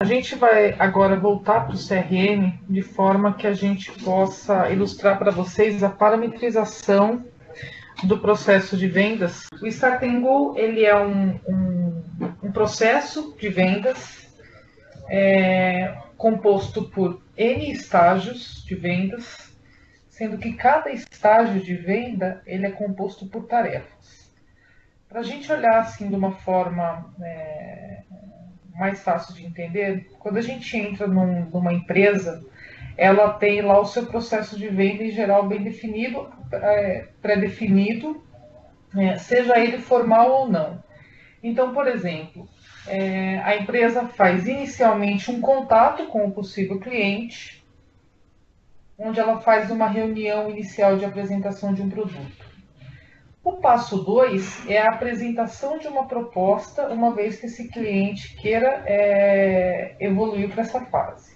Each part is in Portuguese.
A gente vai agora voltar para o CRM de forma que a gente possa ilustrar para vocês a parametrização do processo de vendas. O Start Go, ele é um processo de vendas composto por N estágios de vendas, sendo que cada estágio de venda ele é composto por tarefas. Para a gente olhar assim de uma forma mais fácil de entender, quando a gente entra numa empresa, ela tem lá o seu processo de venda em geral bem definido, pré-definido, seja ele formal ou não. Então, por exemplo, a empresa faz inicialmente um contato com o possível cliente, onde ela faz uma reunião inicial de apresentação de um produto. O passo 2 é a apresentação de uma proposta, uma vez que esse cliente queira evoluir para essa fase.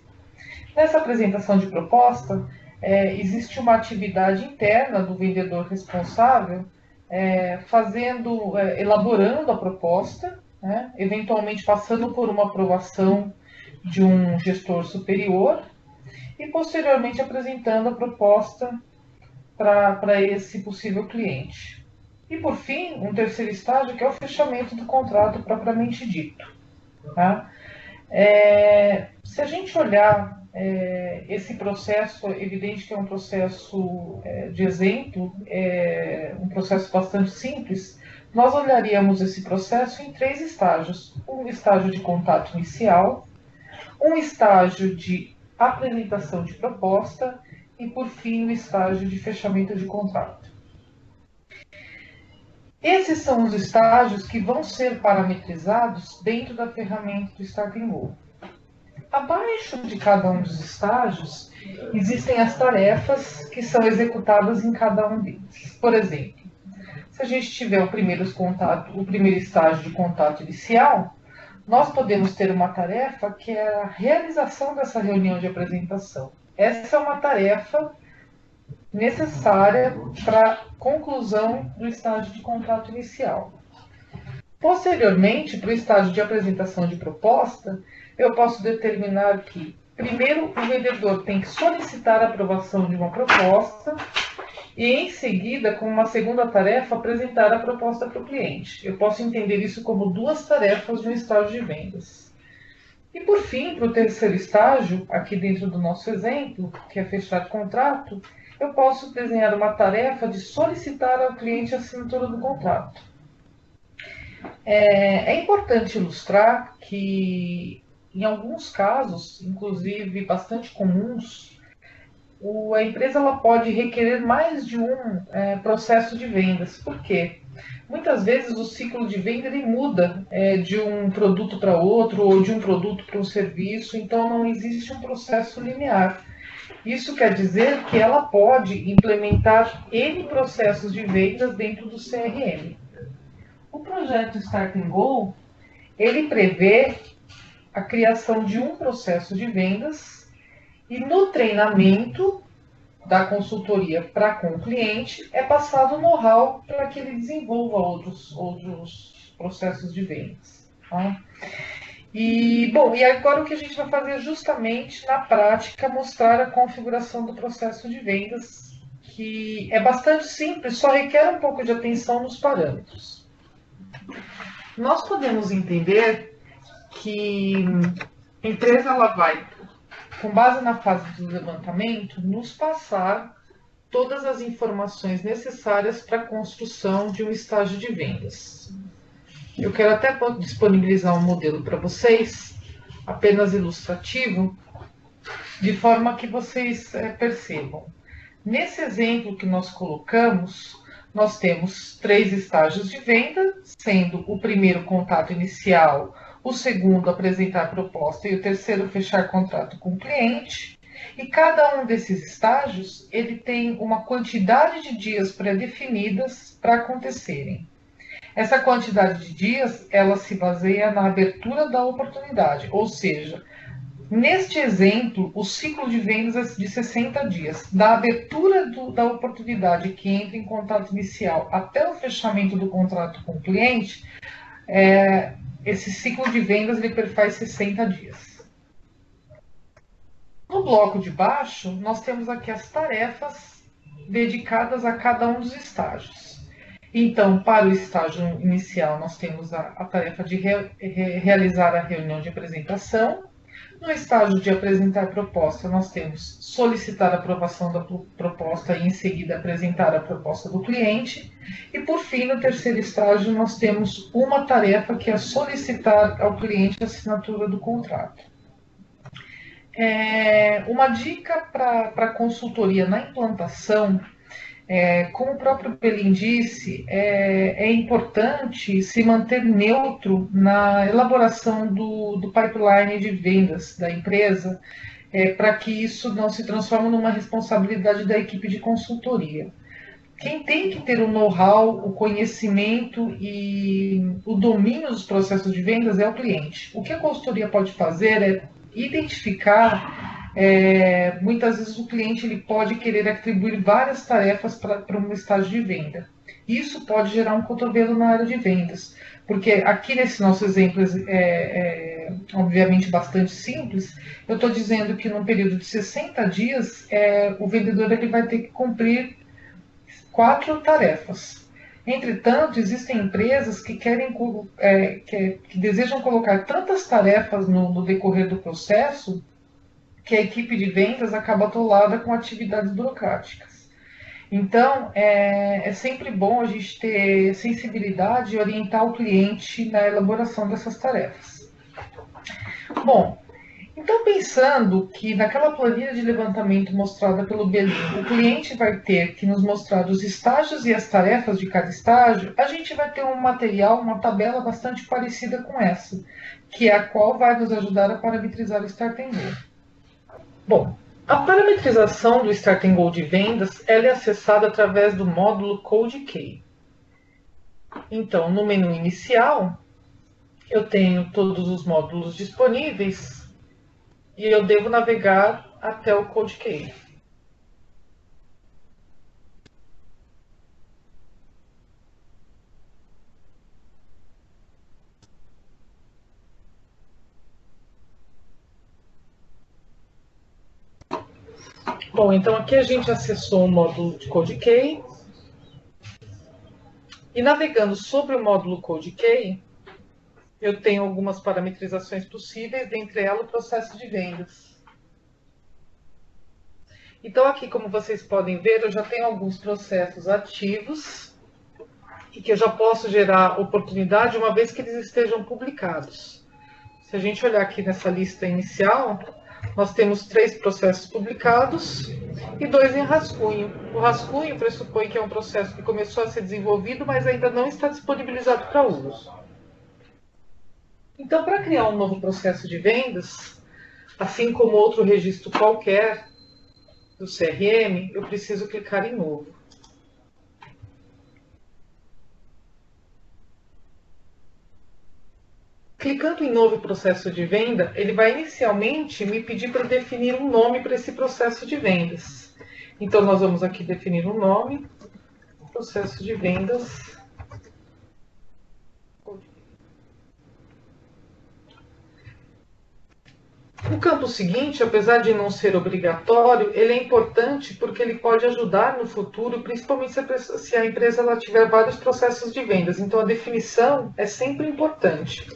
Nessa apresentação de proposta, existe uma atividade interna do vendedor responsável, elaborando a proposta, né, eventualmente passando por uma aprovação de um gestor superior e posteriormente apresentando a proposta para esse possível cliente. E por fim, um terceiro estágio que é o fechamento do contrato propriamente dito. Tá? Se a gente olhar esse processo, é evidente que é um processo de exemplo, um processo bastante simples, nós olharíamos esse processo em 3 estágios. Um estágio de contato inicial, um estágio de apresentação de proposta e, por fim, o estágio de fechamento de contrato. Esses são os estágios que vão ser parametrizados dentro da ferramenta do Start Go. Abaixo de cada um dos estágios, existem as tarefas que são executadas em cada um deles. Por exemplo, se a gente tiver o primeiro estágio de contato inicial, nós podemos ter uma tarefa que é a realização dessa reunião de apresentação. Essa é uma tarefa necessária para a conclusão do estágio de contato inicial. Posteriormente, para o estágio de apresentação de proposta, eu posso determinar que, primeiro, o vendedor tem que solicitar a aprovação de uma proposta e, em seguida, como uma segunda tarefa, apresentar a proposta para o cliente. Eu posso entender isso como 2 tarefas de um estágio de vendas. E, por fim, para o terceiro estágio, aqui dentro do nosso exemplo, que é fechar contrato, eu posso desenhar uma tarefa de solicitar ao cliente a assinatura do contrato. É importante ilustrar que, em alguns casos, inclusive bastante comuns, a empresa ela pode requerer mais de um processo de vendas. Por quê? Muitas vezes o ciclo de venda ele muda de um produto para outro ou de um produto para um serviço, então não existe um processo linear. Isso quer dizer que ela pode implementar N processos de vendas dentro do CRM. O projeto Start Go, ele prevê a criação de um processo de vendas e no treinamento da consultoria para com o cliente é passado o know-how para que ele desenvolva outros processos de vendas. Tá? E agora o que a gente vai fazer justamente na prática mostrar a configuração do processo de vendas, que é bastante simples, só requer um pouco de atenção nos parâmetros. Nós podemos entender que a empresa ela vai, com base na fase do levantamento, nos passar todas as informações necessárias para a construção de um estágio de vendas. Eu quero até disponibilizar um modelo para vocês, apenas ilustrativo, de forma que vocês percebam. Nesse exemplo que nós colocamos, nós temos 3 estágios de venda, sendo o primeiro contato inicial, o segundo apresentar a proposta e o terceiro fechar contrato com o cliente. E cada um desses estágios ele tem uma quantidade de dias pré-definidas para acontecerem. Essa quantidade de dias, ela se baseia na abertura da oportunidade, ou seja, neste exemplo, o ciclo de vendas é de 60 dias. Da abertura da oportunidade que entra em contato inicial até o fechamento do contrato com o cliente, esse ciclo de vendas ele perfaz 60 dias. No bloco de baixo, nós temos aqui as tarefas dedicadas a cada um dos estágios. Então, para o estágio inicial, nós temos a tarefa de realizar a reunião de apresentação. No estágio de apresentar a proposta, nós temos solicitar a aprovação da proposta e, em seguida, apresentar a proposta do cliente. E, por fim, no terceiro estágio, nós temos uma tarefa que é solicitar ao cliente a assinatura do contrato. Uma dica para consultoria na implantação, como o próprio Pelin disse, é importante se manter neutro na elaboração do pipeline de vendas da empresa, para que isso não se transforme numa responsabilidade da equipe de consultoria. Quem tem que ter o know-how, o conhecimento e o domínio dos processos de vendas é o cliente. O que a consultoria pode fazer é identificar, muitas vezes o cliente ele pode querer atribuir várias tarefas para um estágio de venda. Isso pode gerar um cotovelo na área de vendas, porque aqui nesse nosso exemplo obviamente bastante simples, eu estou dizendo que num período de 60 dias, o vendedor ele vai ter que cumprir 4 tarefas. Entretanto, existem empresas que que desejam colocar tantas tarefas no decorrer do processo que a equipe de vendas acaba atolada com atividades burocráticas. Então, é sempre bom a gente ter sensibilidade e orientar o cliente na elaboração dessas tarefas. Bom, então, pensando que naquela planilha de levantamento mostrada pelo Belin, o cliente vai ter que nos mostrar os estágios e as tarefas de cada estágio, a gente vai ter um material, uma tabela bastante parecida com essa, que é a qual vai nos ajudar a parametrizar o Start and Go. Bom, a parametrização do Start and Go de vendas ela é acessada através do módulo Code Key. Então, no menu inicial, eu tenho todos os módulos disponíveis, e eu devo navegar até o Code Key. Bom, então aqui a gente acessou o módulo de Code Key. E navegando sobre o módulo Code Key, eu tenho algumas parametrizações possíveis, dentre elas o processo de vendas. Então aqui, como vocês podem ver, eu já tenho alguns processos ativos e que eu já posso gerar oportunidade uma vez que eles estejam publicados. Se a gente olhar aqui nessa lista inicial, nós temos 3 processos publicados e 2 em rascunho. O rascunho pressupõe que é um processo que começou a ser desenvolvido, mas ainda não está disponibilizado para uso. Então, para criar um novo processo de vendas, assim como outro registro qualquer do CRM, eu preciso clicar em novo. Clicando em novo processo de venda, ele vai inicialmente me pedir para definir um nome para esse processo de vendas. Então, nós vamos aqui definir um nome, processo de vendas. O campo seguinte, apesar de não ser obrigatório, ele é importante porque ele pode ajudar no futuro, principalmente se a empresa ela tiver vários processos de vendas. Então, a definição é sempre importante.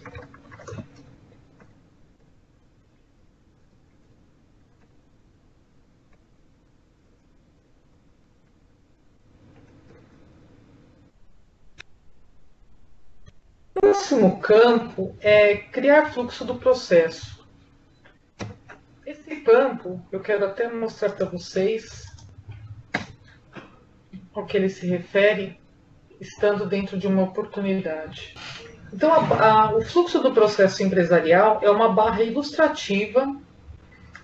O próximo campo é criar fluxo do processo. Esse campo, eu quero até mostrar para vocês ao que ele se refere, estando dentro de uma oportunidade. Então, o fluxo do processo empresarial é uma barra ilustrativa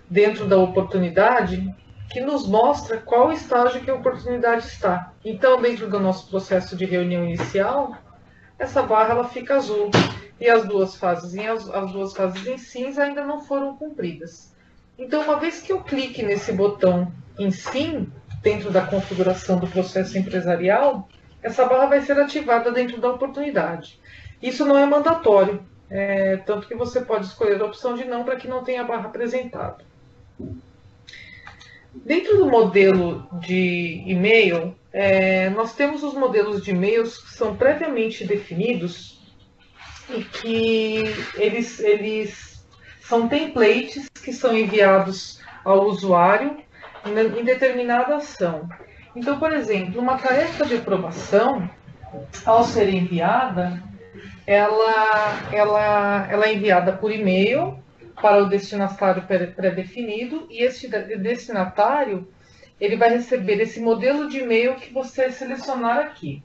dentro da oportunidade que nos mostra qual estágio que a oportunidade está. Então, dentro do nosso processo de reunião inicial, essa barra ela fica azul e as duas fases em cinza ainda não foram cumpridas. Então, uma vez que eu clique nesse botão em sim, dentro da configuração do processo empresarial, essa barra vai ser ativada dentro da oportunidade. Isso não é mandatório, tanto que você pode escolher a opção de não para que não tenha a barra apresentada. Dentro do modelo de e-mail, nós temos os modelos de e-mails que são previamente definidos e que eles são templates que são enviados ao usuário em determinada ação. Então, por exemplo, uma tarefa de aprovação, ao ser enviada, ela é enviada por e-mail para o destinatário pré-definido e esse destinatário ele vai receber esse modelo de e-mail que você selecionar aqui.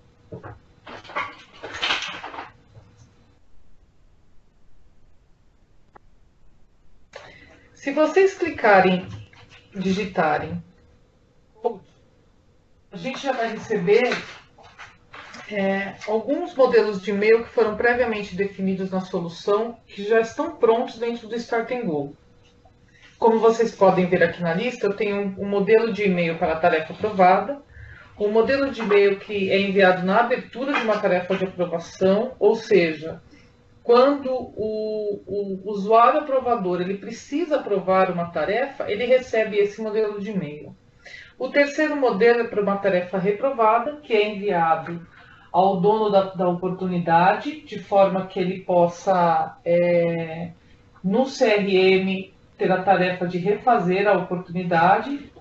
Se vocês clicarem, digitarem, a gente já vai receber alguns modelos de e-mail que foram previamente definidos na solução, que já estão prontos dentro do Start and Go. Como vocês podem ver aqui na lista, eu tenho um modelo de e-mail para a tarefa aprovada, um modelo de e-mail que é enviado na abertura de uma tarefa de aprovação, ou seja, quando o usuário aprovador ele precisa aprovar uma tarefa, ele recebe esse modelo de e-mail. O terceiro modelo é para uma tarefa reprovada, que é enviado ao dono da oportunidade, de forma que ele possa, no CRM, ter a tarefa de refazer a oportunidade.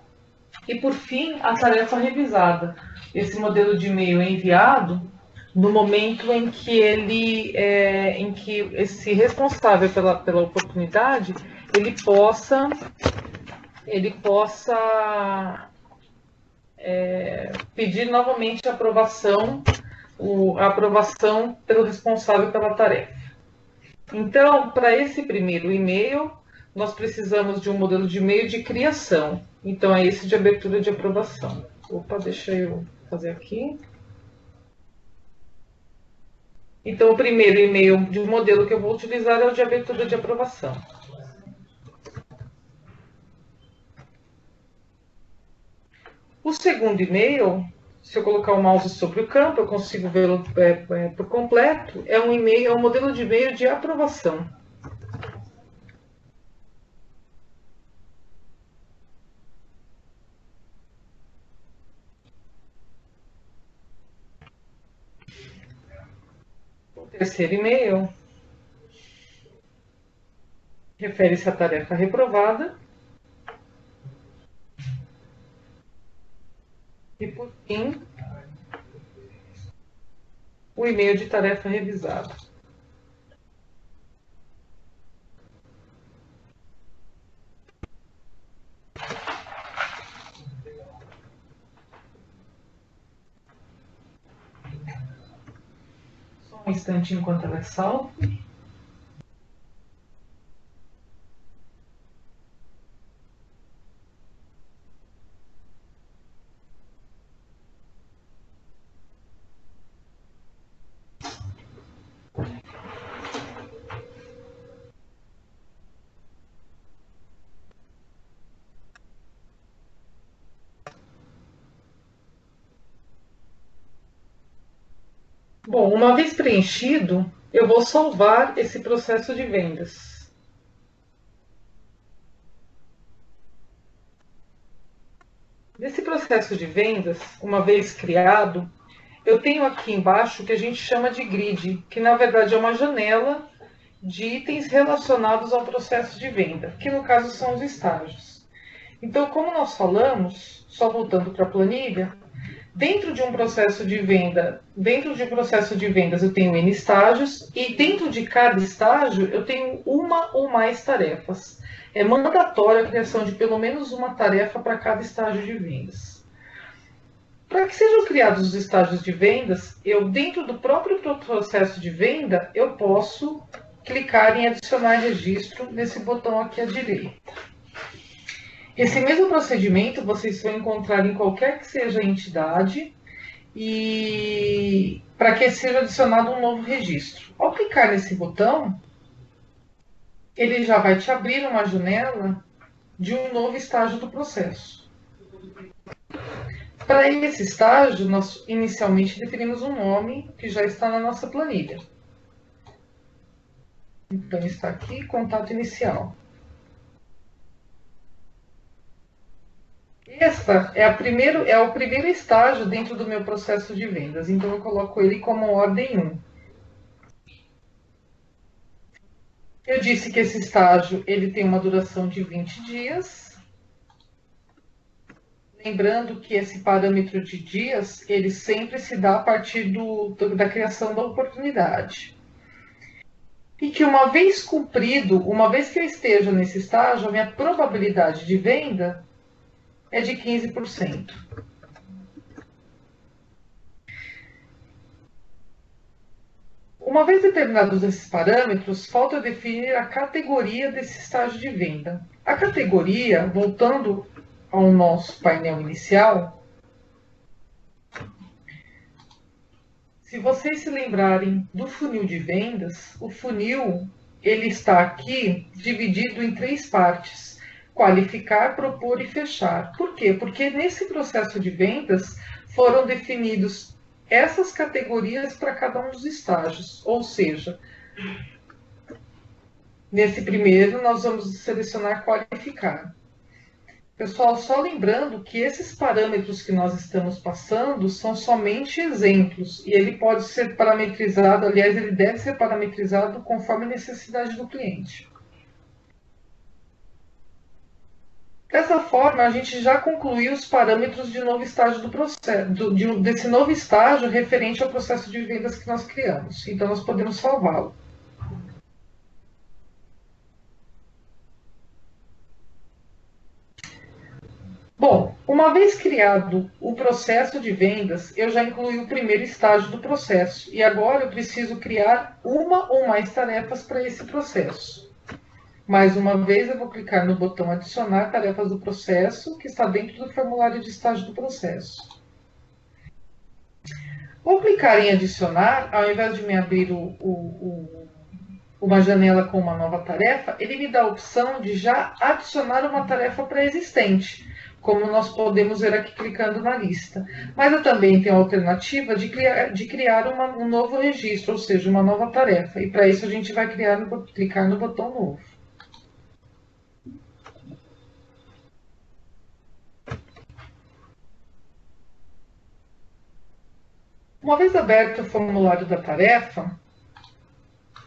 E, por fim, a tarefa revisada. Esse modelo de e-mail é enviado no momento em que em que esse responsável pela oportunidade, ele possa pedir novamente a aprovação pelo responsável pela tarefa. Então, para esse primeiro e-mail, nós precisamos de um modelo de e-mail de criação. Então, é esse de abertura de aprovação. Opa, deixa eu fazer aqui. Então, o primeiro e-mail de modelo que eu vou utilizar é o de abertura de aprovação. O segundo e-mail, se eu colocar o mouse sobre o campo, eu consigo vê-lo por completo, é um modelo de e-mail de aprovação. O terceiro e-mail refere-se à tarefa reprovada. E, por fim, o e-mail de tarefa revisada. Só um instantinho enquanto ela é salva. Bom, uma vez preenchido, eu vou salvar esse processo de vendas. Nesse processo de vendas, uma vez criado, eu tenho aqui embaixo o que a gente chama de grid, que na verdade é uma janela de itens relacionados ao processo de venda, que no caso são os estágios. Então, como nós falamos, só voltando para a planilha, dentro de um processo de vendas eu tenho N estágios e dentro de cada estágio eu tenho uma ou mais tarefas. É mandatória a criação de pelo menos uma tarefa para cada estágio de vendas. Para que sejam criados os estágios de vendas, dentro do próprio processo de venda, eu posso clicar em adicionar registro nesse botão aqui à direita. Esse mesmo procedimento vocês vão encontrar em qualquer que seja a entidade e para que seja adicionado um novo registro. Ao clicar nesse botão, ele já vai te abrir uma janela de um novo estágio do processo. Para esse estágio, nós inicialmente definimos um nome que já está na nossa planilha. Então, está aqui, contato inicial. Essa é o primeiro estágio dentro do meu processo de vendas, então eu coloco ele como ordem 1. Eu disse que esse estágio ele tem uma duração de 20 dias. Lembrando que esse parâmetro de dias, ele sempre se dá a partir da criação da oportunidade. E que uma vez cumprido, uma vez que eu esteja nesse estágio, a minha probabilidade de venda é de 15%. Uma vez determinados esses parâmetros, falta definir a categoria desse estágio de venda. A categoria, voltando ao nosso painel inicial, se vocês se lembrarem do funil de vendas, o funil ele está aqui dividido em 3 partes: qualificar, propor e fechar. Por quê? Porque nesse processo de vendas foram definidos essas categorias para cada um dos estágios. Ou seja, nesse primeiro nós vamos selecionar qualificar. Pessoal, só lembrando que esses parâmetros que nós estamos passando são somente exemplos e ele pode ser parametrizado, aliás, ele deve ser parametrizado conforme a necessidade do cliente. Dessa forma, a gente já concluiu os parâmetros de novo estágio do processo, desse novo estágio referente ao processo de vendas que nós criamos. Então, nós podemos salvá-lo. Bom, uma vez criado o processo de vendas, eu já incluí o primeiro estágio do processo. E agora eu preciso criar uma ou mais tarefas para esse processo. Mais uma vez, eu vou clicar no botão adicionar tarefas do processo, que está dentro do formulário de estágio do processo. Vou clicar em adicionar, ao invés de me abrir uma janela com uma nova tarefa, ele me dá a opção de já adicionar uma tarefa pré-existente, como nós podemos ver aqui clicando na lista. Mas eu também tenho a alternativa de criar um novo registro, ou seja, uma nova tarefa. E para isso a gente vai clicar no botão novo. Uma vez aberto o formulário da tarefa,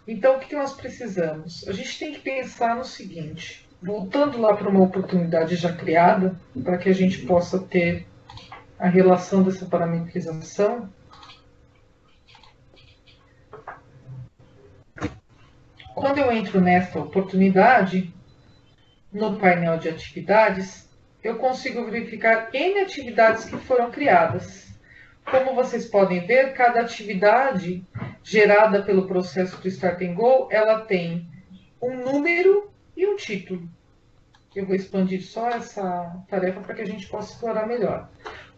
então o que nós precisamos? A gente tem que pensar no seguinte: voltando lá para uma oportunidade já criada, para que a gente possa ter a relação dessa parametrização. Quando eu entro nesta oportunidade, no painel de atividades, eu consigo verificar N atividades que foram criadas. Como vocês podem ver, cada atividade gerada pelo processo do Start and Go, ela tem um número e um título. Eu vou expandir só essa tarefa para que a gente possa explorar melhor.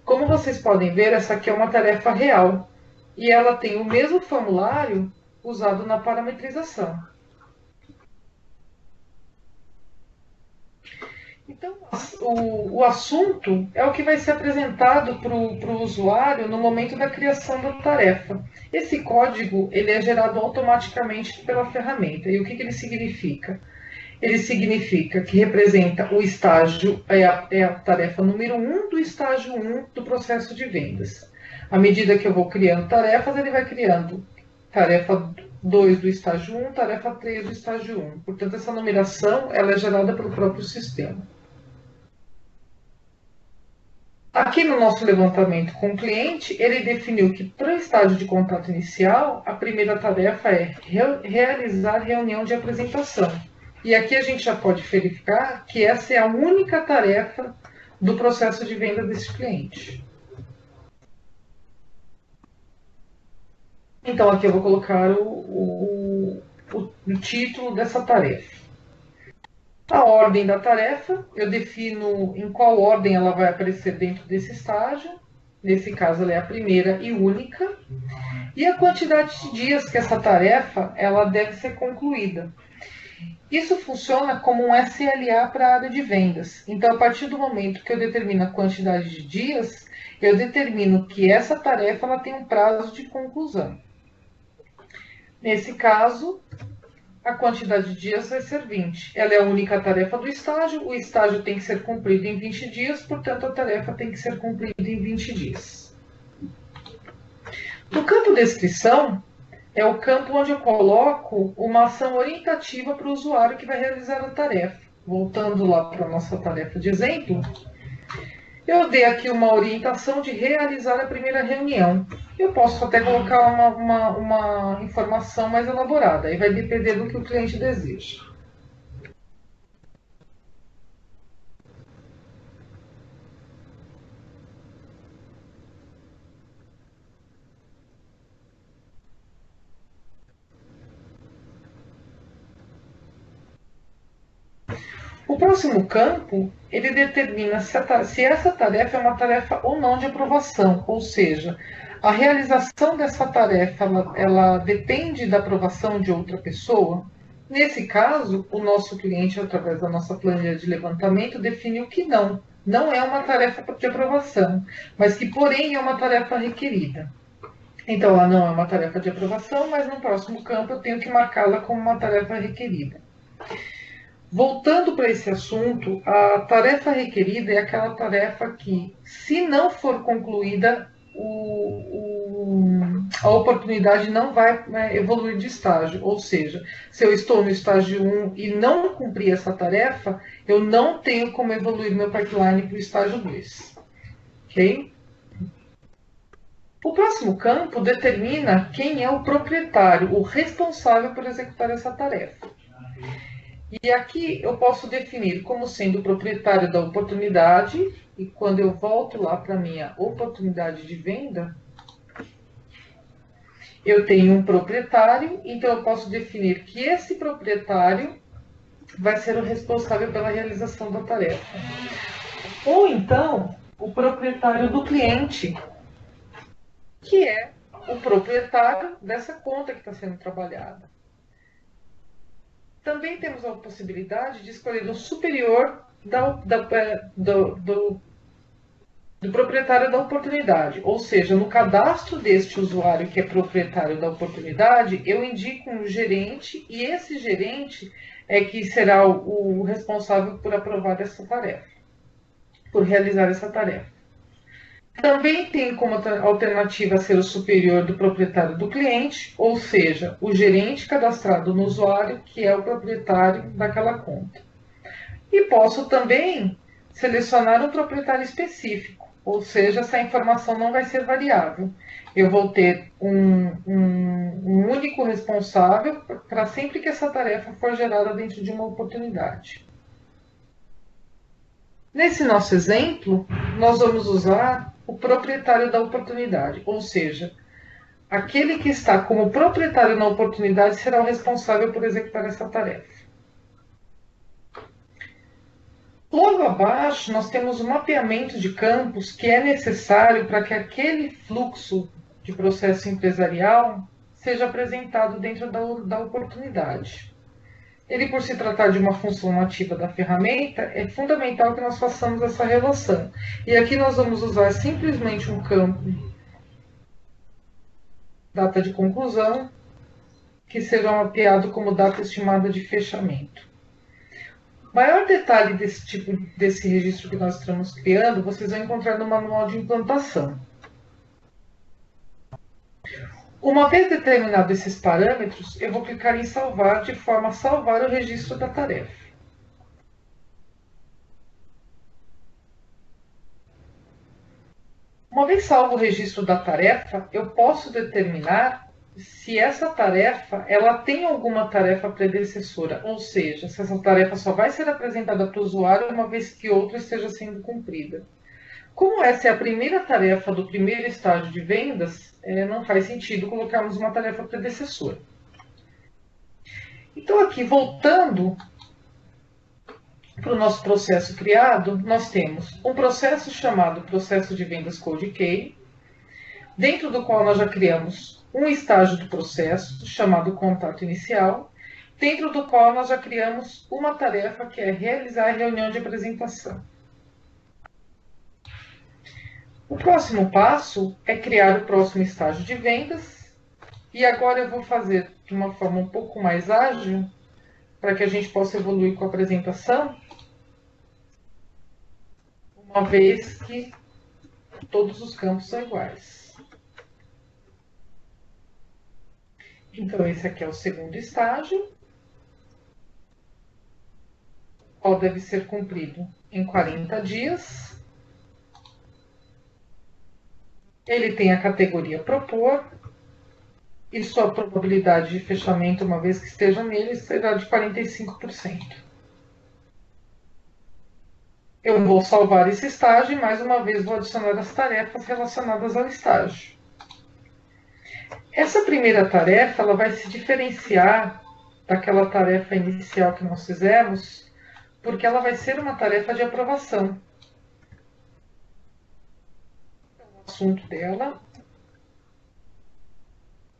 Como vocês podem ver, essa aqui é uma tarefa real e ela tem o mesmo formulário usado na parametrização. Então, o assunto é o que vai ser apresentado para o usuário no momento da criação da tarefa. Esse código ele é gerado automaticamente pela ferramenta. E o que ele significa? Ele significa que representa o estágio, é a tarefa número 1 do estágio 1 do processo de vendas. À medida que eu vou criando tarefas, ele vai criando tarefa 2 do estágio 1, tarefa 3 do estágio 1. Portanto, essa numeração ela é gerada pelo próprio sistema. Aqui no nosso levantamento com o cliente, ele definiu que para o estágio de contato inicial, a primeira tarefa é realizar reunião de apresentação. E aqui a gente já pode verificar que essa é a única tarefa do processo de venda desse cliente. Então aqui eu vou colocar o título dessa tarefa. A ordem da tarefa, eu defino em qual ordem ela vai aparecer dentro desse estágio. Nesse caso, ela é a primeira e única. E a quantidade de dias que essa tarefa ela deve ser concluída. Isso funciona como um SLA para a área de vendas. Então, a partir do momento que eu determino a quantidade de dias, eu determino que essa tarefa ela tem um prazo de conclusão. Nesse caso, a quantidade de dias vai ser 20. Ela é a única tarefa do estágio, o estágio tem que ser cumprido em 20 dias, portanto, a tarefa tem que ser cumprida em 20 dias. No campo descrição, é o campo onde eu coloco uma ação orientativa para o usuário que vai realizar a tarefa. Voltando lá para a nossa tarefa de exemplo, eu dei aqui uma orientação de realizar a primeira reunião. Eu posso até colocar uma informação mais elaborada, aí vai depender do que o cliente deseja. O próximo campo, ele determina se essa tarefa é uma tarefa ou não de aprovação, ou seja, a realização dessa tarefa, ela depende da aprovação de outra pessoa. Nesse caso, o nosso cliente, através da nossa planilha de levantamento, definiu que não é uma tarefa de aprovação, mas que, porém, é uma tarefa requerida. Então, ela não é uma tarefa de aprovação, mas no próximo campo eu tenho que marcá-la como uma tarefa requerida. Voltando para esse assunto, a tarefa requerida é aquela tarefa que, se não for concluída, a oportunidade não vai evoluir de estágio. Ou seja, se eu estou no estágio 1 e não cumprir essa tarefa, eu não tenho como evoluir meu pipeline para o estágio 2. Ok? O próximo campo determina quem é o proprietário, o responsável por executar essa tarefa. E aqui eu posso definir como sendo o proprietário da oportunidade, e quando eu volto lá para a minha oportunidade de venda, eu tenho um proprietário, então eu posso definir que esse proprietário vai ser o responsável pela realização da tarefa. Ou então, o proprietário do cliente, que é o proprietário dessa conta que está sendo trabalhada. Também temos a possibilidade de escolher o superior do proprietário da oportunidade. Ou seja, no cadastro deste usuário que é proprietário da oportunidade, eu indico um gerente e esse gerente é que será o responsável por aprovar essa tarefa, por realizar essa tarefa. Também tem como alternativa ser o superior do proprietário do cliente, ou seja, o gerente cadastrado no usuário, que é o proprietário daquela conta. E posso também selecionar um proprietário específico, ou seja, essa informação não vai ser variável. Eu vou ter um único responsável para sempre que essa tarefa for gerada dentro de uma oportunidade. Nesse nosso exemplo, nós vamos usar o proprietário da oportunidade, ou seja, aquele que está como proprietário na oportunidade será o responsável por executar essa tarefa. Logo abaixo, nós temos o mapeamento de campos que é necessário para que aquele fluxo de processo empresarial seja apresentado dentro da oportunidade. Ele, por se tratar de uma função nativa da ferramenta, é fundamental que nós façamos essa relação. E aqui nós vamos usar simplesmente um campo data de conclusão, que será mapeado como data estimada de fechamento. O maior detalhe desse registro que nós estamos criando, vocês vão encontrar no manual de implantação. Uma vez determinados esses parâmetros, eu vou clicar em salvar de forma a salvar o registro da tarefa. Uma vez salvo o registro da tarefa, eu posso determinar se essa tarefa ela tem alguma tarefa predecessora, ou seja, se essa tarefa só vai ser apresentada para o usuário uma vez que outra esteja sendo cumprida. Como essa é a primeira tarefa do primeiro estágio de vendas, não faz sentido colocarmos uma tarefa predecessora. Então, aqui, voltando para o nosso processo criado, nós temos um processo chamado Processo de Vendas Code Key, dentro do qual nós já criamos um estágio do processo, chamado Contato Inicial, dentro do qual nós já criamos uma tarefa que é realizar a reunião de apresentação. O próximo passo é criar o próximo estágio de vendas. E agora eu vou fazer de uma forma um pouco mais ágil para que a gente possa evoluir com a apresentação, uma vez que todos os campos são iguais. Então, esse aqui é o segundo estágio, qual deve ser cumprido em 40 dias. Ele tem a categoria propor, e sua probabilidade de fechamento, uma vez que esteja nele, será de 45%. Eu vou salvar esse estágio e, mais uma vez, vou adicionar as tarefas relacionadas ao estágio. Essa primeira tarefa ela vai se diferenciar daquela tarefa inicial que nós fizemos, porque ela vai ser uma tarefa de aprovação. O assunto dela,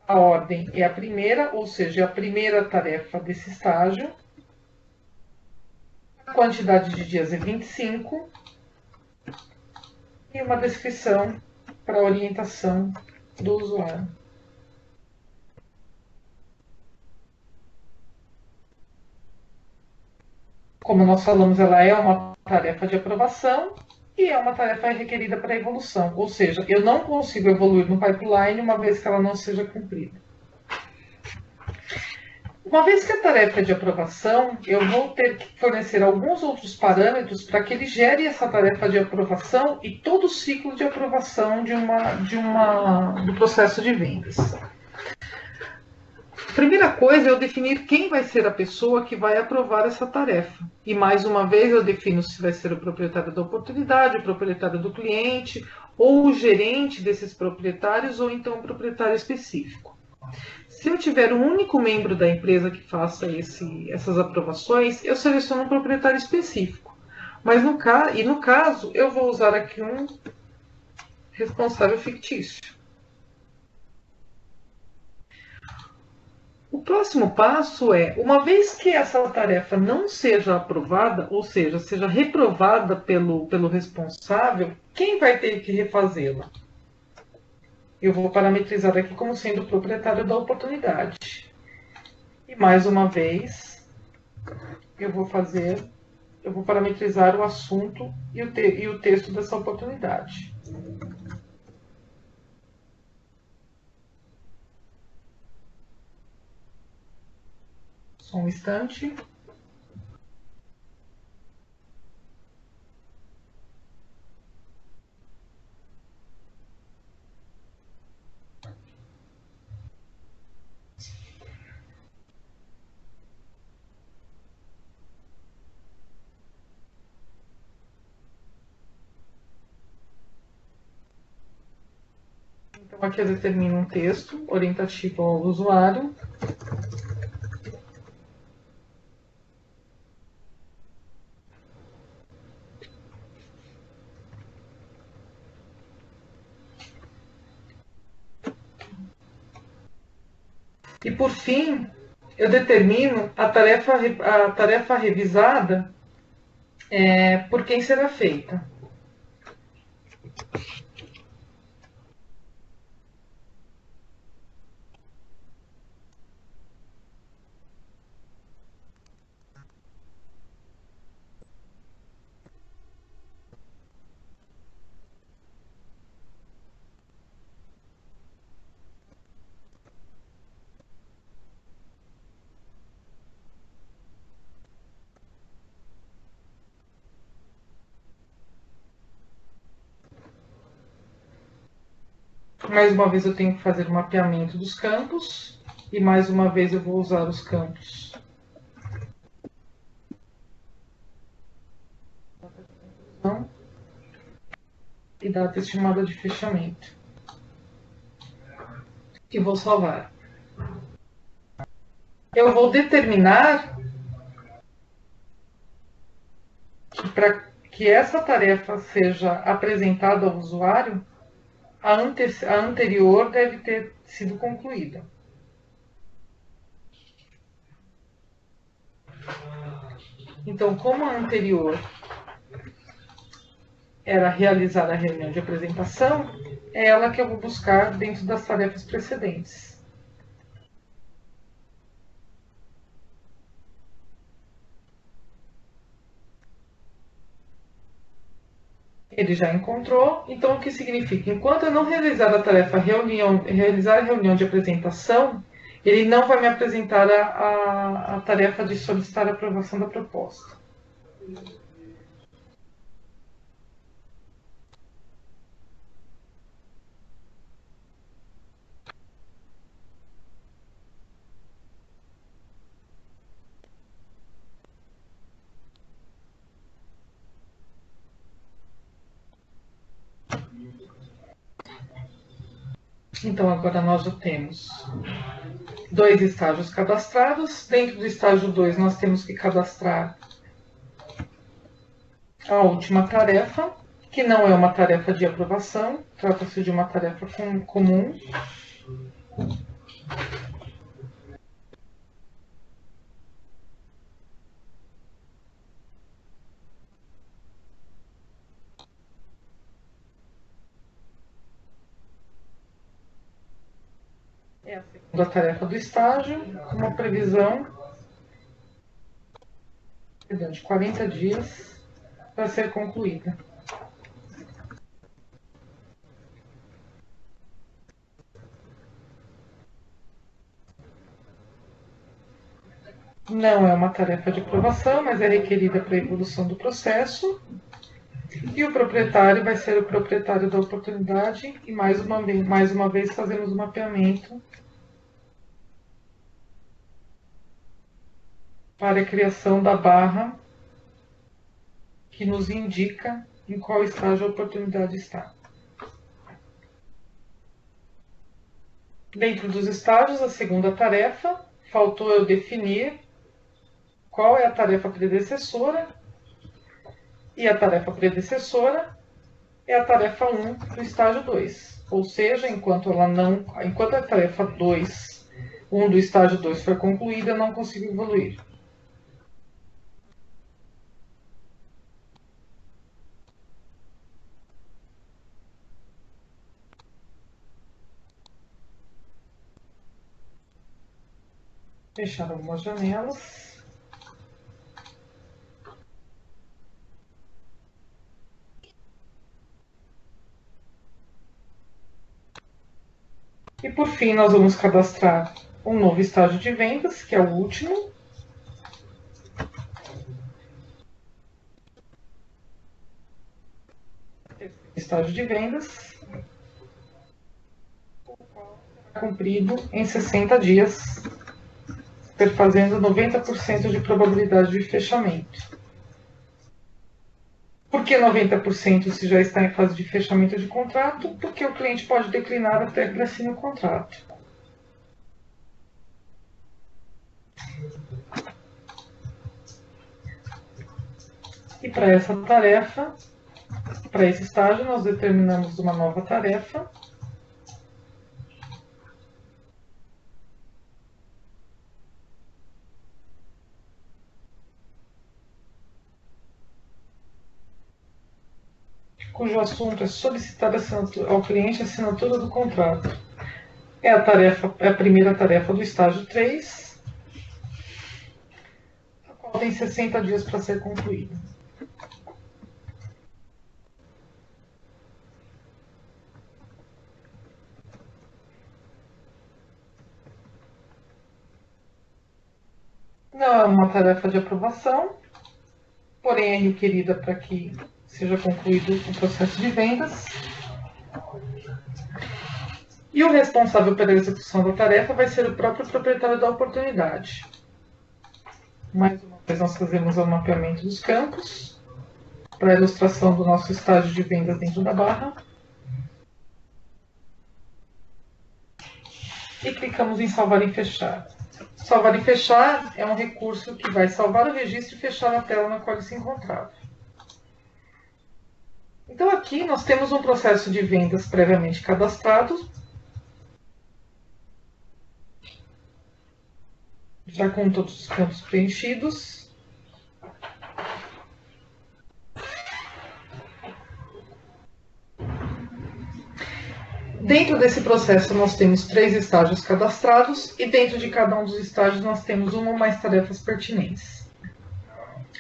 a ordem é a primeira, ou seja, a primeira tarefa desse estágio. A quantidade de dias é 25. E uma descrição para a orientação do usuário. Como nós falamos, ela é uma tarefa de aprovação e é uma tarefa requerida para evolução. Ou seja, eu não consigo evoluir no pipeline uma vez que ela não seja cumprida. Uma vez que a tarefa é de aprovação, eu vou ter que fornecer alguns outros parâmetros para que ele gere essa tarefa de aprovação e todo o ciclo de aprovação do processo de vendas. A primeira coisa é eu definir quem vai ser a pessoa que vai aprovar essa tarefa. E mais uma vez eu defino se vai ser o proprietário da oportunidade, o proprietário do cliente, ou o gerente desses proprietários, ou então um proprietário específico. Se eu tiver um único membro da empresa que faça essas aprovações, eu seleciono um proprietário específico. Mas no caso, eu vou usar aqui um responsável fictício. O próximo passo é, uma vez que essa tarefa não seja aprovada, ou seja, seja reprovada pelo responsável, quem vai ter que refazê-la? Eu vou parametrizar aqui como sendo o proprietário da oportunidade. E mais uma vez, eu vou parametrizar o assunto e o texto dessa oportunidade. Só um instante. Então, aqui eu determino um texto orientativo ao usuário. E, por fim, eu determino a tarefa revisada por quem será feita. Mais uma vez eu tenho que fazer o mapeamento dos campos. E mais uma vez eu vou usar os campos e data estimada de fechamento. E vou salvar. Eu vou determinar que para que essa tarefa seja apresentada ao usuário, a anterior deve ter sido concluída. Então, como a anterior era realizar a reunião de apresentação, é ela que eu vou buscar dentro das tarefas precedentes. Ele já encontrou, então o que significa? Enquanto eu não realizar a tarefa realizar a reunião de apresentação, ele não vai me apresentar a tarefa de solicitar a aprovação da proposta. Então, agora nós já temos 2 estágios cadastrados. Dentro do estágio 2, nós temos que cadastrar a última tarefa, que não é uma tarefa de aprovação, trata-se de uma tarefa comum. É a segunda tarefa do estágio, uma previsão de 40 dias para ser concluída. Não é uma tarefa de aprovação, mas é requerida para a evolução do processo. E o proprietário vai ser o proprietário da oportunidade e mais uma vez fazemos o mapeamento para a criação da barra que nos indica em qual estágio a oportunidade está. Dentro dos estágios, a segunda tarefa, faltou eu definir qual é a tarefa predecessora, e a tarefa predecessora é a tarefa 1 do estágio 2. Ou seja, enquanto a tarefa 1 do estágio 2 for concluída, eu não consigo evoluir. Fechar algumas janelas. E por fim, nós vamos cadastrar um novo estágio de vendas, que é o último. Estágio de vendas, cumprido em 60 dias, perfazendo 90% de probabilidade de fechamento. Por que 90% se já está em fase de fechamento de contrato? Porque o cliente pode declinar até que assine o contrato. E para essa tarefa, para esse estágio, nós determinamos uma nova tarefa. Cujo assunto é solicitar ao cliente a assinatura do contrato. É a primeira tarefa do estágio 3, a qual tem 60 dias para ser concluída. Não é uma tarefa de aprovação, porém é requerida para que seja concluído o processo de vendas. E o responsável pela execução da tarefa vai ser o próprio proprietário da oportunidade. Mais uma vez, nós fazemos o mapeamento dos campos para a ilustração do nosso estágio de vendas dentro da barra. E clicamos em salvar e fechar. Salvar e fechar é um recurso que vai salvar o registro e fechar a tela na qual ele se encontrava. Então aqui nós temos um processo de vendas previamente cadastrado, já com todos os campos preenchidos. Dentro desse processo nós temos 3 estágios cadastrados e dentro de cada um dos estágios nós temos uma ou mais tarefas pertinentes.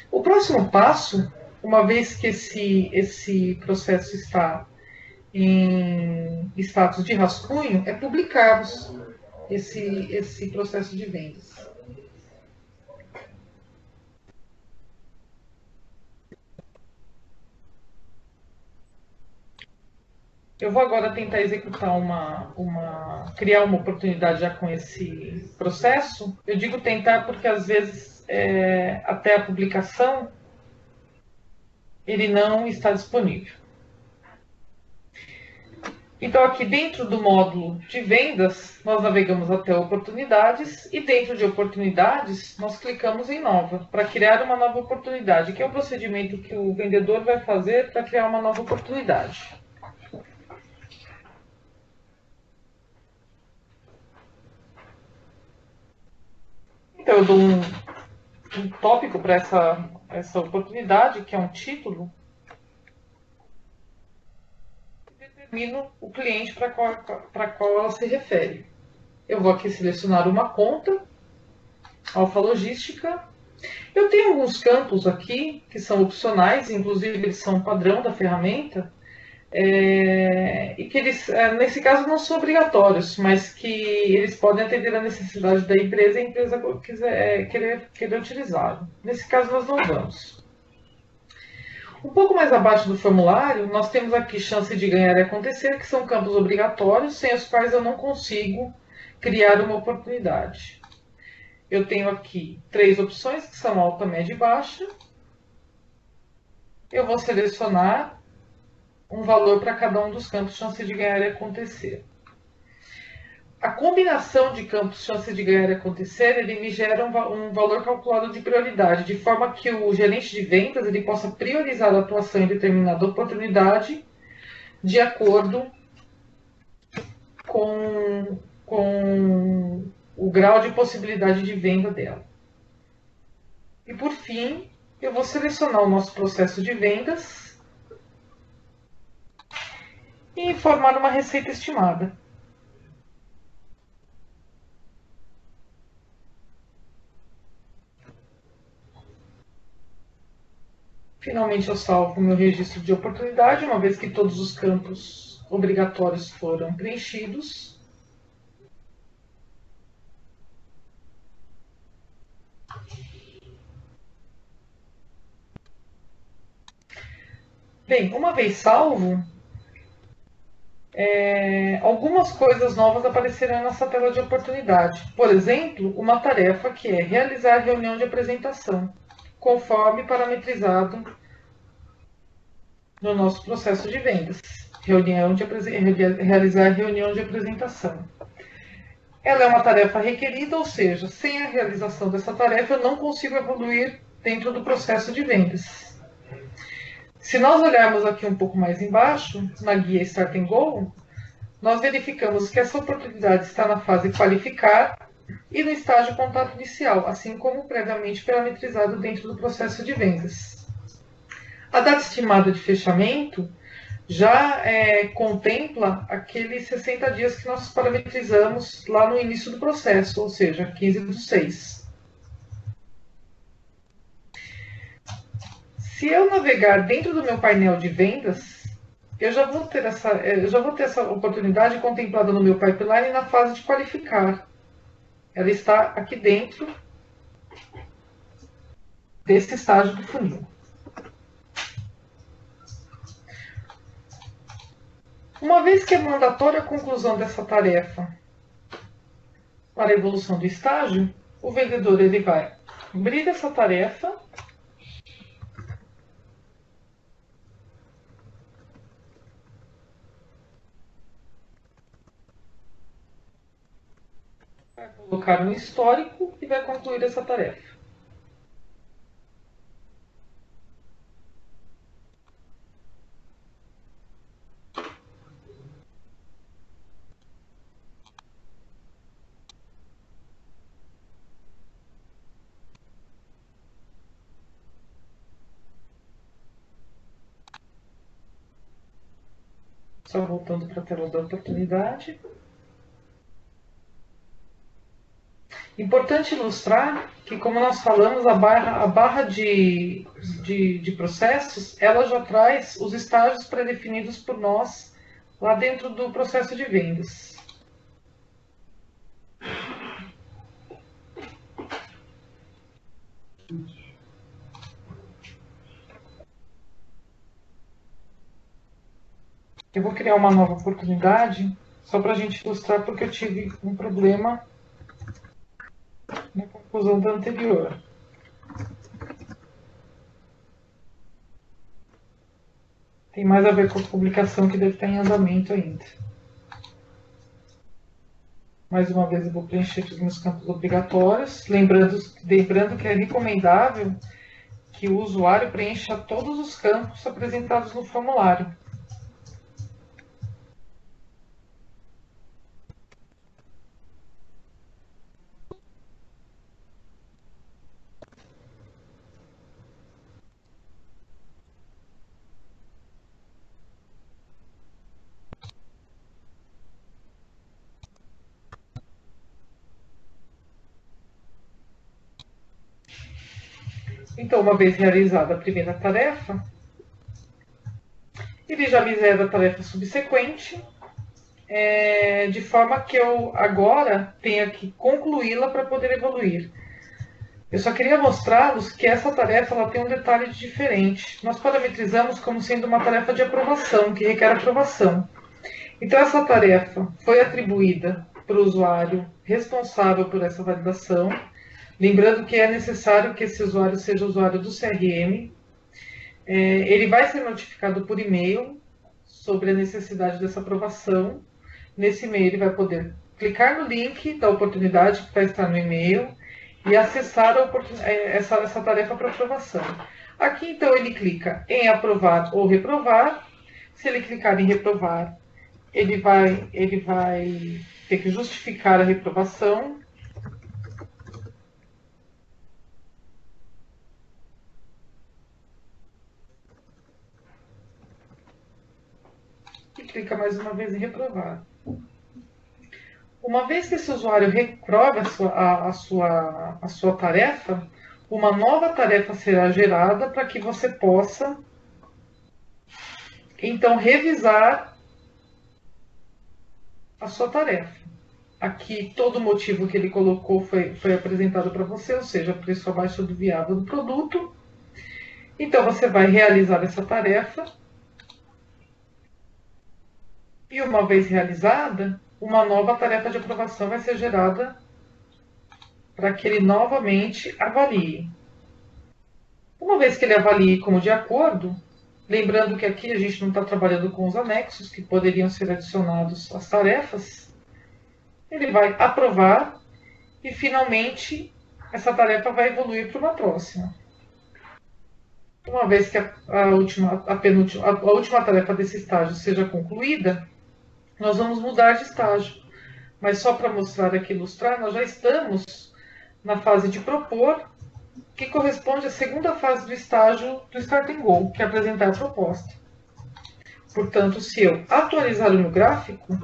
O próximo passo, uma vez que esse processo está em status de rascunho, é publicarmos esse processo de vendas. Eu vou agora tentar executar criar uma oportunidade já com esse processo. Eu digo tentar porque às vezes até a publicação ele não está disponível. Então aqui dentro do módulo de vendas, nós navegamos até oportunidades e dentro de oportunidades nós clicamos em nova para criar uma nova oportunidade, que é o procedimento que o vendedor vai fazer para criar uma nova oportunidade. Então eu dou um tópico para essa oportunidade, que é um título, e determino o cliente para qual ela se refere. Eu vou aqui selecionar uma conta, Alfa Logística. Eu tenho alguns campos aqui que são opcionais, inclusive eles são padrão da ferramenta, e que eles, nesse caso, não são obrigatórios, mas que eles podem atender a necessidade da empresa e a empresa querer utilizá-lo. Nesse caso, nós não vamos. Um pouco mais abaixo do formulário, nós temos aqui chance de ganhar e acontecer, que são campos obrigatórios, sem os quais eu não consigo criar uma oportunidade. Eu tenho aqui 3 opções, que são alta, média e baixa. Eu vou selecionar um valor para cada um dos campos chance de ganhar e acontecer. A combinação de campos chance de ganhar e acontecer, ele me gera um valor calculado de prioridade, de forma que o gerente de vendas ele possa priorizar a atuação em determinada oportunidade de acordo com o grau de possibilidade de venda dela. E por fim, eu vou selecionar o nosso processo de vendas e informar uma receita estimada. Finalmente eu salvo o meu registro de oportunidade, uma vez que todos os campos obrigatórios foram preenchidos. Bem, uma vez salvo, algumas coisas novas aparecerão nessa tela de oportunidade. Por exemplo, uma tarefa que é realizar a reunião de apresentação, conforme parametrizado no nosso processo de vendas. Realizar reunião de apresentação. Ela é uma tarefa requerida, ou seja, sem a realização dessa tarefa eu não consigo evoluir dentro do processo de vendas. Se nós olharmos aqui um pouco mais embaixo, na guia Start and Go, nós verificamos que essa oportunidade está na fase qualificar e no estágio contato inicial, assim como previamente parametrizado dentro do processo de vendas. A data estimada de fechamento já contempla aqueles 60 dias que nós parametrizamos lá no início do processo, ou seja, 15/6. Se eu navegar dentro do meu painel de vendas, eu já vou ter essa oportunidade contemplada no meu pipeline na fase de qualificar. Ela está aqui dentro desse estágio do funil. Uma vez que é mandatória a conclusão dessa tarefa para a evolução do estágio, o vendedor ele vai abrir essa tarefa, vai colocar no histórico e vai concluir essa tarefa. Só voltando para a tela da oportunidade. Importante ilustrar que, como nós falamos, a barra de processos, ela já traz os estágios pré-definidos por nós lá dentro do processo de vendas. Eu vou criar uma nova oportunidade, só para a gente ilustrar, porque eu tive um problema na conclusão da anterior. Tem mais a ver com a publicação que deve estar em andamento ainda. Mais uma vez eu vou preencher os meus campos obrigatórios, lembrando que é recomendável que o usuário preencha todos os campos apresentados no formulário. Então, uma vez realizada a primeira tarefa, ele já me zera a tarefa subsequente, de forma que eu agora tenha que concluí-la para poder evoluir. Eu só queria mostrá-los que essa tarefa ela tem um detalhe diferente. Nós parametrizamos como sendo uma tarefa de aprovação, que requer aprovação. Então, essa tarefa foi atribuída para o usuário responsável por essa validação. Lembrando que é necessário que esse usuário seja usuário do CRM. Ele vai ser notificado por e-mail sobre a necessidade dessa aprovação. Nesse e-mail, ele vai poder clicar no link da oportunidade que vai estar no e-mail e acessar essa tarefa para aprovação. Aqui, então, ele clica em aprovar ou reprovar. Se ele clicar em reprovar, ele vai ter que justificar a reprovação. E clica mais uma vez em reprovar. Uma vez que esse usuário reprova a sua tarefa, uma nova tarefa será gerada para que você possa, então, revisar a sua tarefa. Aqui, todo o motivo que ele colocou foi apresentado para você, ou seja, preço abaixo do viável do produto. Então, você vai realizar essa tarefa. E uma vez realizada, uma nova tarefa de aprovação vai ser gerada para que ele novamente avalie. Uma vez que ele avalie como de acordo, lembrando que aqui a gente não está trabalhando com os anexos que poderiam ser adicionados às tarefas, ele vai aprovar e finalmente essa tarefa vai evoluir para uma próxima. Uma vez que a última tarefa desse estágio seja concluída, nós vamos mudar de estágio. Mas só para mostrar aqui, ilustrar, nós já estamos na fase de propor, que corresponde à segunda fase do estágio do Start and Go, que é apresentar a proposta. Portanto, se eu atualizar o meu gráfico,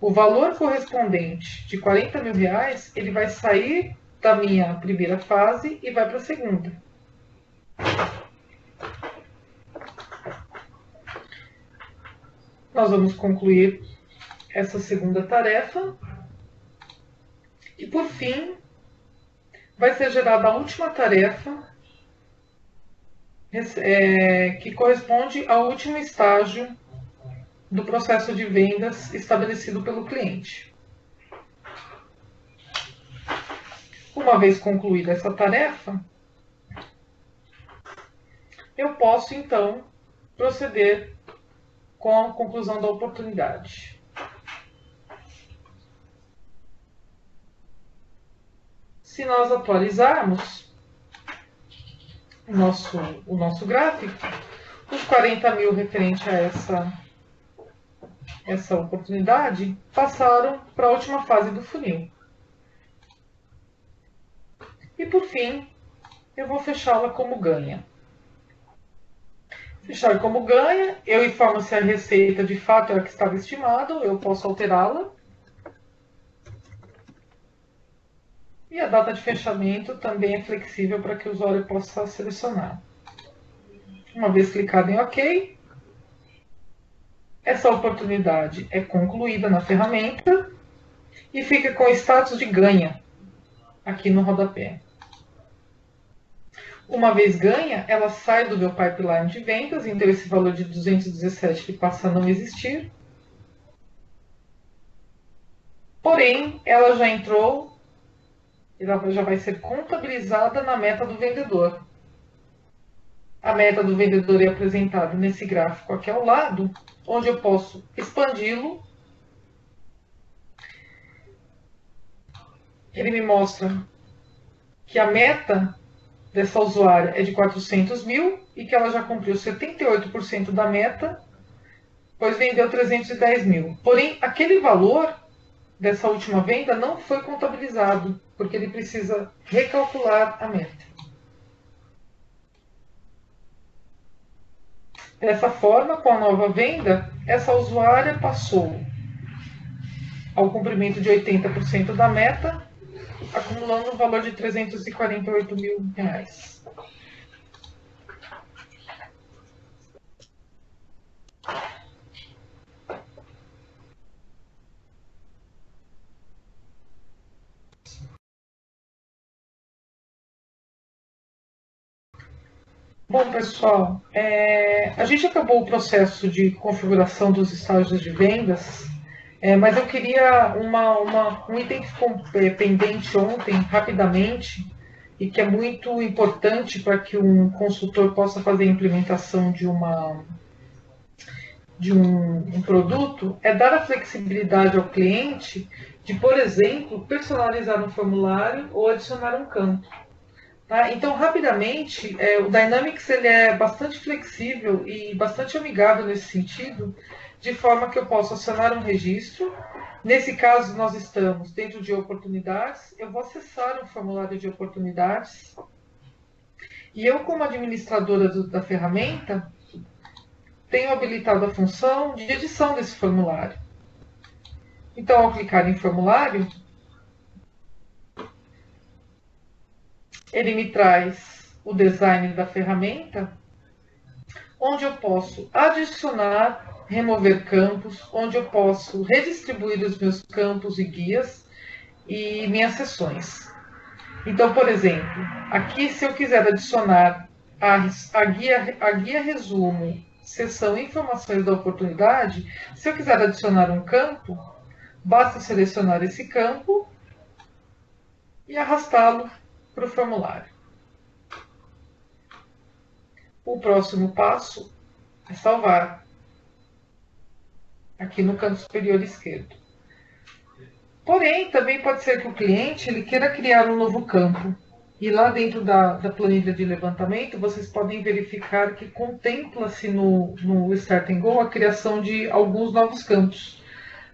o valor correspondente de R$40 mil, ele vai sair da minha primeira fase e vai para a segunda. Nós vamos concluir essa segunda tarefa. E, por fim, vai ser gerada a última tarefa, que corresponde ao último estágio do processo de vendas estabelecido pelo cliente. Uma vez concluída essa tarefa, eu posso, então, proceder com a conclusão da oportunidade. Se nós atualizarmos o nosso gráfico, os 40 mil referente a essa oportunidade passaram para a última fase do funil. E, por fim, eu vou fechá-la como ganha. Fechar como ganha, eu informo se a receita de fato é a que estava estimada, eu posso alterá-la. E a data de fechamento também é flexível para que o usuário possa selecionar. Uma vez clicado em OK, essa oportunidade é concluída na ferramenta e fica com o status de ganha aqui no rodapé. Uma vez ganha, ela sai do meu pipeline de vendas, então esse valor de 217 que passa a não existir. Porém, ela já entrou, ela já vai ser contabilizada na meta do vendedor. A meta do vendedor é apresentada nesse gráfico aqui ao lado, onde eu posso expandi-lo. Ele me mostra que a meta dessa usuária é de 400 mil e que ela já cumpriu 78% da meta, pois vendeu 310 mil. Porém, aquele valor dessa última venda não foi contabilizado, porque ele precisa recalcular a meta. Dessa forma, com a nova venda, essa usuária passou ao cumprimento de 80% da meta, acumulando um valor de 348 mil reais. Bom, pessoal, a gente acabou o processo de configuração dos estágios de vendas, mas eu queria um item que ficou pendente ontem, rapidamente, e que é muito importante para que um consultor possa fazer a implementação de um produto, é dar a flexibilidade ao cliente de, por exemplo, personalizar um formulário ou adicionar um campo. Tá? Então, rapidamente, o Dynamics ele é bastante flexível e bastante amigável nesse sentido, de forma que eu posso acionar um registro. Nesse caso, nós estamos dentro de oportunidades. Eu vou acessar um formulário de oportunidades. E eu, como administradora da ferramenta, tenho habilitado a função de edição desse formulário. Então, ao clicar em formulário, ele me traz o design da ferramenta, onde eu posso adicionar, remover campos, onde eu posso redistribuir os meus campos e guias e minhas seções. Então, por exemplo, aqui se eu quiser adicionar a guia resumo, seção informações da oportunidade, se eu quiser adicionar um campo, basta selecionar esse campo e arrastá-lo para o formulário. O próximo passo é salvar, aqui no canto superior esquerdo. Porém, também pode ser que o cliente ele queira criar um novo campo. E lá dentro da planilha de levantamento, vocês podem verificar que contempla-se no Start and Go a criação de alguns novos campos.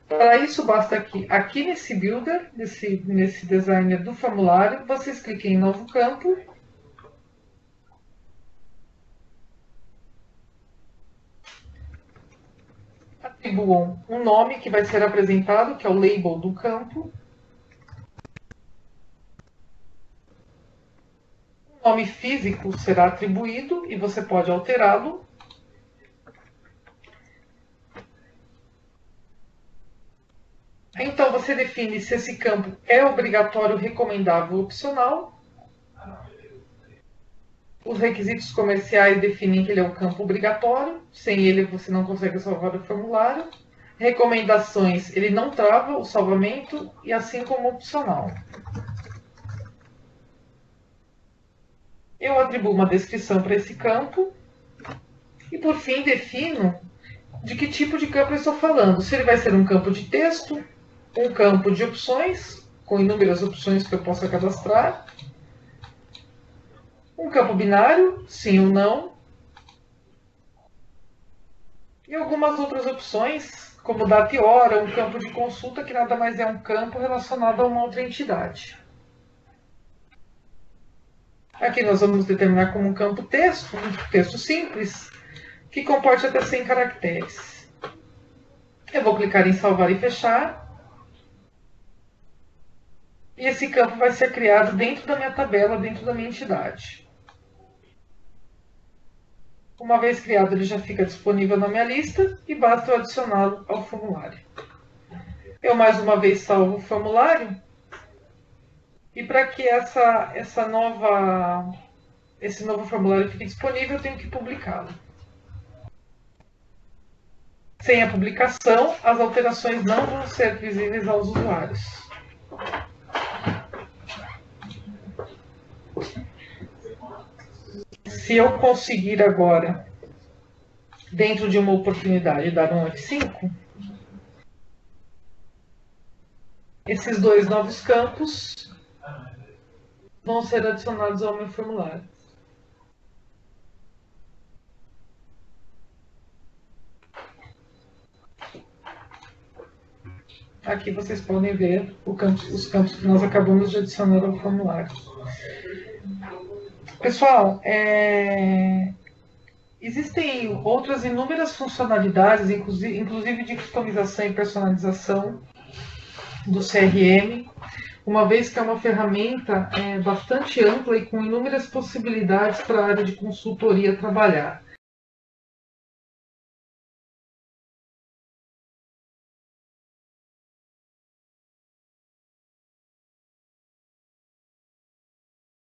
Para isso, basta aqui nesse Builder, nesse designer do formulário, vocês cliquem em Novo Campo. Atribuam um nome que vai ser apresentado, que é o label do campo. O nome físico será atribuído e você pode alterá-lo. Então, você define se esse campo é obrigatório, recomendável ou opcional. Os requisitos comerciais definem que ele é um campo obrigatório. Sem ele, você não consegue salvar o formulário. Recomendações, ele não trava o salvamento, e assim como opcional. Eu atribuo uma descrição para esse campo. E, por fim, defino de que tipo de campo eu estou falando. Se ele vai ser um campo de texto, um campo de opções, com inúmeras opções que eu possa cadastrar, um campo binário, sim ou não, e algumas outras opções, como data e hora, um campo de consulta, que nada mais é um campo relacionado a uma outra entidade. Aqui nós vamos determinar como um campo texto, um texto simples, que comporte até 100 caracteres. Eu vou clicar em salvar e fechar. E esse campo vai ser criado dentro da minha tabela, dentro da minha entidade. Uma vez criado, ele já fica disponível na minha lista e basta eu adicioná-lo ao formulário. Eu mais uma vez salvo o formulário e para que esse novo formulário fique disponível, eu tenho que publicá-lo. Sem a publicação, as alterações não vão ser visíveis aos usuários. Se eu conseguir agora, dentro de uma oportunidade, dar um F5, esses dois novos campos vão ser adicionados ao meu formulário. Aqui vocês podem ver os campos que nós acabamos de adicionar ao formulário. Pessoal, existem outras inúmeras funcionalidades, inclusive de customização e personalização do CRM, uma vez que é uma ferramenta bastante ampla e com inúmeras possibilidades para a área de consultoria trabalhar.